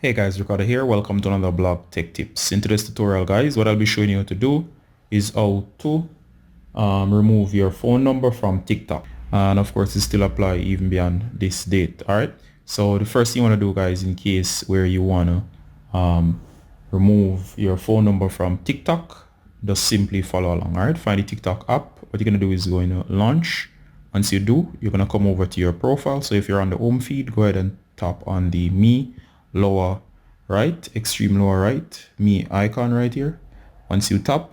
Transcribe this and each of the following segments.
Hey guys, Ricardo here. Welcome to another blog tech tips. In today's tutorial, guys, what I'll be showing you how to do is how to remove your phone number from TikTok. And of course, it still apply even beyond this date. All right. So the first thing you want to do, guys, in case where you want to remove your phone number from TikTok, just simply follow along. All right. Find the TikTok app. What you're going to do is going to launch. Once you do, you're going to come over to your profile. So if you're on the home feed, go ahead and tap on the me lower right, extreme lower right, me icon right here. Once you tap,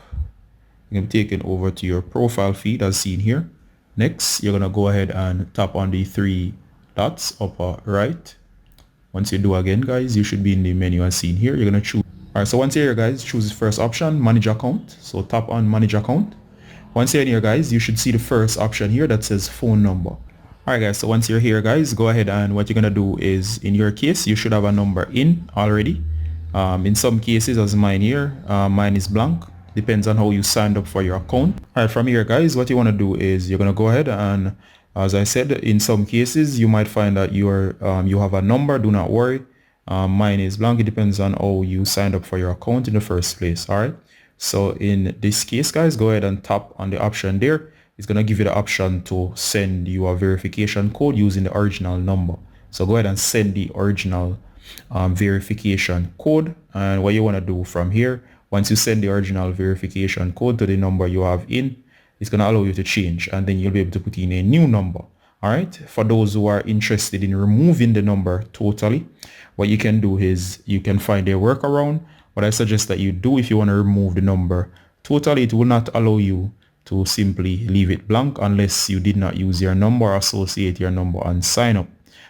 you're going to be taken over to your profile feed as seen here. Next, you're going to go ahead and tap on the three dots upper right. Once you do again, guys, you should be in the menu as seen here. You're going to choose. All right, so once you're here, guys, choose the first option, manage account. So tap on manage account. Once you're in here, guys, you should see the first option here that says phone number. Alright guys, so once you're here, guys, go ahead and what you're going to do is, in your case, you should have a number in already. In some cases, as mine here, mine is blank. Depends on how you signed up for your account. Alright, from here, guys, what you want to do is you're going to go ahead and, as I said, in some cases, you might find that you have a number. Do not worry. Mine is blank. It depends on how you signed up for your account in the first place. Alright, so in this case, guys, go ahead and tap on the option there. It's going to give you the option to send you a verification code using the original number. So go ahead and send the original verification code. And what you want to do from here, once you send the original verification code to the number you have in, it's going to allow you to change, and then you'll be able to put in a new number. All right. For those who are interested in removing the number totally, what you can do is you can find a workaround. What I suggest that you do, if you want to remove the number totally, it will not allow you to simply leave it blank unless you did not use your number or associate your number and sign up.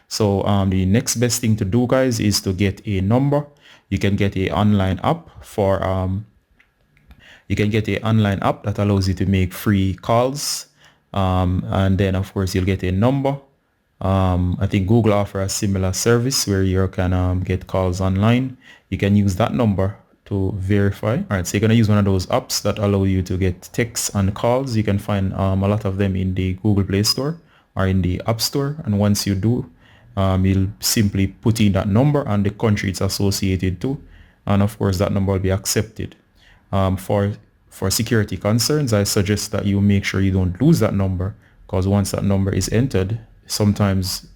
So the next best thing to do, guys, is to get a number. You can get a online app for that allows you to make free calls, and then of course you'll get a number. I think Google offers a similar service where you can get calls online. You can use that number to verify. All right, so you're going to use one of those apps that allow you to get texts and calls. You can find a lot of them in the Google Play Store or in the App Store. And once you do, you'll simply put in that number and the country it's associated to. And of course, that number will be accepted. For security concerns, I suggest that you make sure you don't lose that number, because once that number is entered, sometimes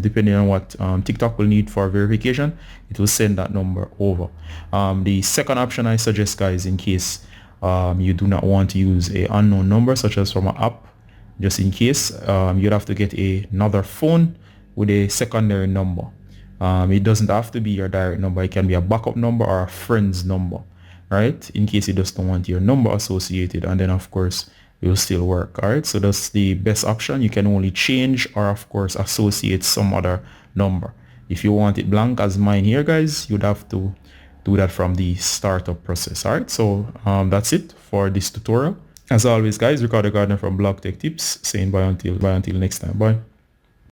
depending on what TikTok will need for verification, it will send that number over. The second option I suggest, guys, in case you do not want to use a unknown number such as from an app, just in case, you'd have to get another phone with a secondary number. It doesn't have to be your direct number. It can be a backup number or a friend's number, right? In case you just don't want your number associated, and then of course it will still work. All right, so that's the best option. You can only change or of course associate some other number. If you want it blank as mine here, guys, you'd have to do that from the startup process. All right, so that's it for this tutorial. As always, guys, Ricardo Gardner from Blog Tech Tips saying bye until next time. Bye.